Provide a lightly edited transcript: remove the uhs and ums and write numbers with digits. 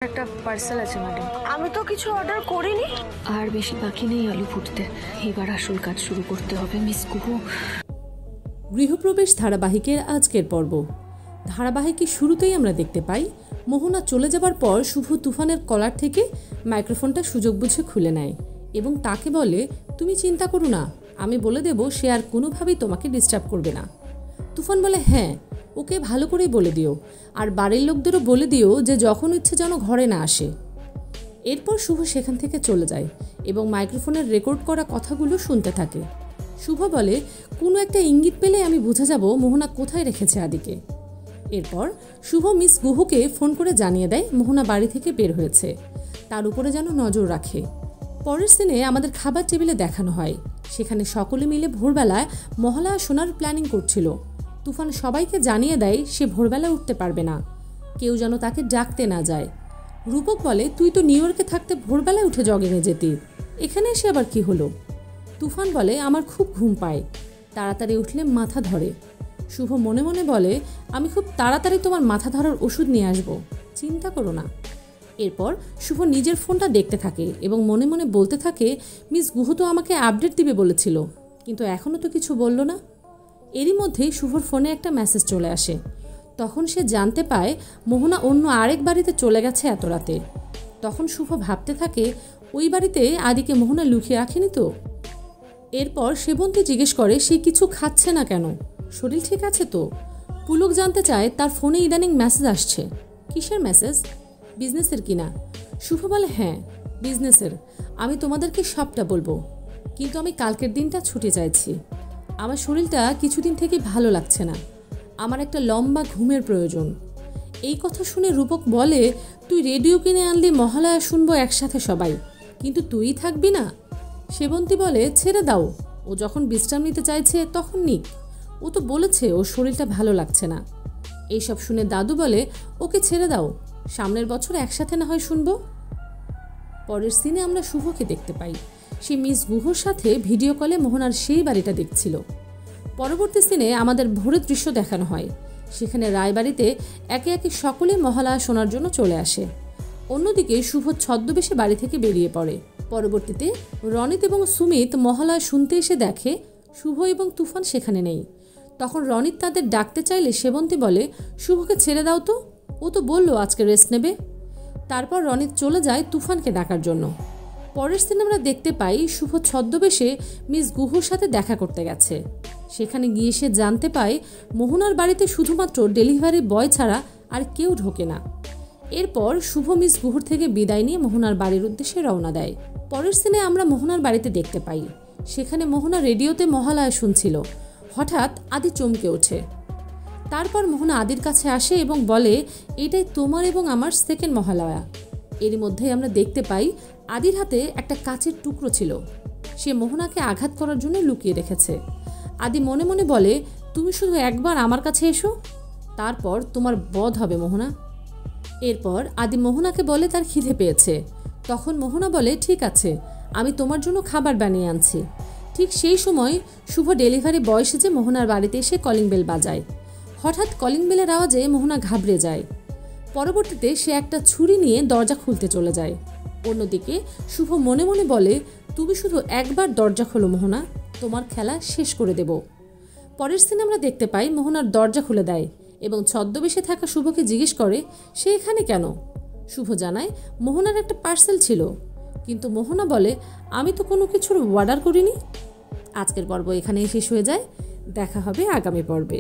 একটা পার্সেল আছে ম্যাডাম। আমি তো কিছু অর্ডার করিনি। আর বেশি বাকি নেই আলু ফুটতে, এবার আসল কাজ শুরু করতে হবে মিস কুহু। গৃহপ্রবেশ ধারাবাহিকের আজকের পর্ব। ধারাবাহিকের শুরুতেই আমরা দেখতে পাই মোহনা চলে যাবার পর শুভ তুফানের কলার থেকে মাইক্রোফোনটা সুযোগ বুঝে খুলে নেয় এবং তাকে বলে, তুমি চিন্তা করো না, আমি বলে দেব সে আর কোনোভাবেই তোমাকে ডিস্টার্ব করবে না। তুফান বলে, হ্যাঁ, ওকে ভালো করেই বলে দিও, আর বাড়ির লোকদেরও বলে দিও যে যখন ইচ্ছে যেন ঘরে না আসে। এরপর শুভ সেখান থেকে চলে যায় এবং মাইক্রোফোনের রেকর্ড করা কথাগুলো শুনতে থাকে। শুভ বলে, কোনো একটা ইঙ্গিত পেলে আমি বুঝে যাব মোহনা কোথায় রেখেছে আদিকে। এরপর শুভ মিস গুহুকে ফোন করে জানিয়ে দেয় মোহনা বাড়ি থেকে বের হয়েছে, তার উপরে যেন নজর রাখে। পরের সিনে আমাদের খাবার টেবিলে দেখানো হয়, সেখানে সকলে মিলে ভোরবেলায় মহালয়া শোনার প্ল্যানিং করছিল। তুফান সবাইকে জানিয়ে দেয় সে ভোরবেলা উঠতে পারবে না, কেউ যেন তাকে ডাকতে না যায়। রূপক বলে, তুই তো নিউ ইয়র্কে থাকতে ভোরবেলায় উঠে জগিংয়ে যেতি, এখানে এসে আবার কি হলো? তুফান বলে, আমার খুব ঘুম পায়, তাড়াতাড়ি উঠলে মাথা ধরে। শুভ মনে মনে বলে, আমি খুব তাড়াতাড়ি তোমার মাথা ধরার ওষুধ নিয়ে আসবো, চিন্তা করো না। এরপর শুভ নিজের ফোনটা দেখতে থাকে এবং মনে মনে বলতে থাকে, মিস গুহু তো আমাকে আপডেট দিবে বলেছিল, কিন্তু এখনও তো কিছু বলল না। এরই মধ্যেই শুভর ফোনে একটা মেসেজ চলে আসে। তখন সে জানতে পায় মোহনা অন্য আরেক বাড়িতে চলে গেছে এত রাতে। তখন শুভ ভাবতে থাকে, ওই বাড়িতে আদিকে মোহনা লুকিয়ে রাখেনি তো। এরপর সেবন্তী জিজ্ঞেস করে সে কিছু খাচ্ছে না কেন, শরীর ঠিক আছে তো। পুলক জানতে চায় তার ফোনে ইদানিং মেসেজ আসছে। কিসের মেসেজ? বিজনেসের কিনা? শুভ বলে, হ্যাঁ বিজনেসের, আমি তোমাদেরকে সবটা বলবো, কিন্তু আমি কালকের দিনটা ছুটি চাইছি। আমার শরীরটা কিছুদিন থেকে ভালো লাগছে না, আমার একটা লম্বা ঘুমের প্রয়োজন। এই কথা শুনে রূপক বলে, তুই রেডিও কিনে আনলি মহালয়া শুনবো একসাথে সবাই, কিন্তু তুই থাকবি না। সেবন্তী বলে, ছেড়ে দাও, ও যখন বিশ্রাম নিতে চাইছে তখন নিক, ও তো বলেছে ওর শরীরটা ভালো লাগছে না। এইসব শুনে দাদু বলে, ওকে ছেড়ে দাও, সামনের বছর একসাথে না হয় শুনবো। পরের সিনে আমরা শুভকে দেখতে পাই, সে মিস গুহুর সাথে ভিডিও কলে মোহনার সেই বাড়িটা দেখছিল। পরবর্তী সিনে আমাদের ভোরের দৃশ্য দেখানো হয়, সেখানে রায়বাড়িতে একে একে সকলে মহালয়া শোনার জন্য চলে আসে। অন্যদিকে শুভ ছদ্মবেশে বাড়ি থেকে বেরিয়ে পড়ে। পরবর্তীতে রনিত এবং সুমিত মহালয়া শুনতে এসে দেখে শুভ এবং তুফান সেখানে নেই। তখন রনিত তাদের ডাকতে চাইলে সেবন্তী বলে, শুভকে ছেড়ে দাও তো, ও তো বললো আজকে রেস্ট নেবে। তারপর রনিত চলে যায় তুফানকে ডাকার জন্য। পরের সিনে আমরা দেখতে পাই শুভ ছদ্মবেশে মিস গুহুর সাথে দেখা করতে গেছে। সেখানে গিয়ে সে জানতে পায় মোহনার বাড়িতে শুধুমাত্র ডেলিভারি বয় ছাড়া আর কেউ ঢোকে না। এরপর শুভ মিস গুহুর থেকে বিদায় নিয়ে মোহনার বাড়ির উদ্দেশ্যে রওনা দেয়। পরের সিনে আমরা মোহনার বাড়িতে দেখতে পাই, সেখানে মোহনা রেডিওতে মহালয়া শুনছিল। হঠাৎ আদি চমকে ওঠে। তারপর মোহনা আদির কাছে আসে এবং বলে, এটাই তোমার এবং আমার সেকেন্ড মহালয়া। এর মধ্যেই আমরা দেখতে পাই আদির হাতে একটা কাচের টুকরো ছিল, সে মোহনাকে আঘাত করার জন্য লুকিয়ে রেখেছে। আদি মনে মনে বলে, তুমি শুধু একবার আমার কাছে এসো, তারপর তোমার বধ হবে মোহনা। এরপর আদি মোহনাকে বলে তার খিদে পেয়েছে। তখন মোহনা বলে, ঠিক আছে, আমি তোমার জন্য খাবার বানিয়ে আনছি। ঠিক সেই সময় শুভ ডেলিভারি বয় সেজে মোহনার বাড়িতে এসে কলিং বেল বাজায়। হঠাৎ কলিং বেলের আওয়াজে মোহনা ঘাবড়ে যায়। পরবর্তীতে সে একটা ছুরি নিয়ে দরজা খুলতে চলে যায়। অন্যদিকে শুভ মনে মনে বলে, তুমি শুধু একবার দরজা খোলো মোহনা, তোমার খেলা শেষ করে দেব। পরের সিনে আমরা দেখতে পাই মোহনার দরজা খুলে দেয় এবং ছদ্মবেশে থাকা শুভকে জিজ্ঞেস করে সে এখানে কেন। শুভ জানায় মোহনার একটা পার্সেল ছিল, কিন্তু মোহনা বলে, আমি তো কোনো কিছুর অর্ডার করিনি। আজকের পর্ব এখানেই শেষ হয়ে যায়, দেখা হবে আগামী পর্বে।